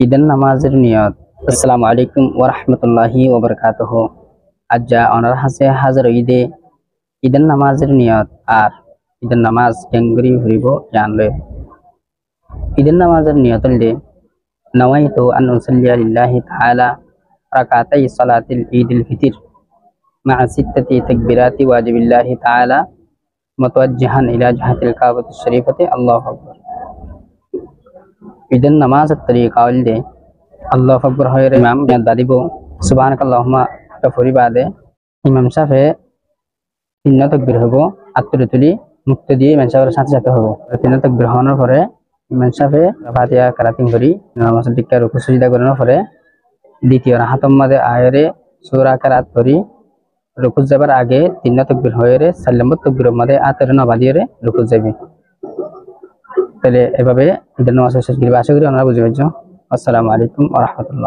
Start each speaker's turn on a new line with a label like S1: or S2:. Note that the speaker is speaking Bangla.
S1: ঈদের নামাজের নিয়ত। আসসালামু আলাইকুম ওয়া রাহমাতুল্লাহি ওয়া বারাকাতুহু। আজ যা অনার হাসে হাজার ঈদের নামাজের নিয়ত আর ঈদের নামাজ কেঙ্গুরি হইব জানলে। ঈদের নামাজের নিয়ত হইলে নাওয়াইতু আন উসাল্লিয়া লিল্লাহি তাআলা রাকাতাই সালাতিল ঈদিল ফিতর মা'a সিত্তাতি তাকবীরাতি ওয়াজিবিল্লাহি তাআলা মুতাওয়াজ্জিহান ইলা জিহাতিল কাবাতিশ শরীফাতি আল্লাহু আকবার। ঈদের নামাজের তরিকা হইলে আল্লাহু আকবার হয়ে ইমাম দাদিব সুবহানাকাল্লাহুম্মা কাফরি বাদে ইমাম সাহেব তিন তাকবীর হব আত্মরে তুলি মুক্ত দিয়ে ইমাম সাহেবের সাথে সাথে হব। তিন তাকবীর হওয়ার পরে ইমাম সাহেব ফাতিহা কারাতিন করি নামাজের দিকে রুকু সিজদা করার পরে দ্বিতীয় রাহাতম মাদে আয়ারে সূরা কারাত করি রুকু যাবার আগে তিন তাকবীর হয়ে রে সাল্লাম তাকবীরের মধ্যে আতের না বাদিয়ে রে রুকু যাবে। তাহলে এভাবে ঈদের নামাজ শেষ করি। আশা করি আপনারা বুঝে পাচ্ছেন। আসসালামু আলাইকুম ওয়া রাহমাতুল্লাহ।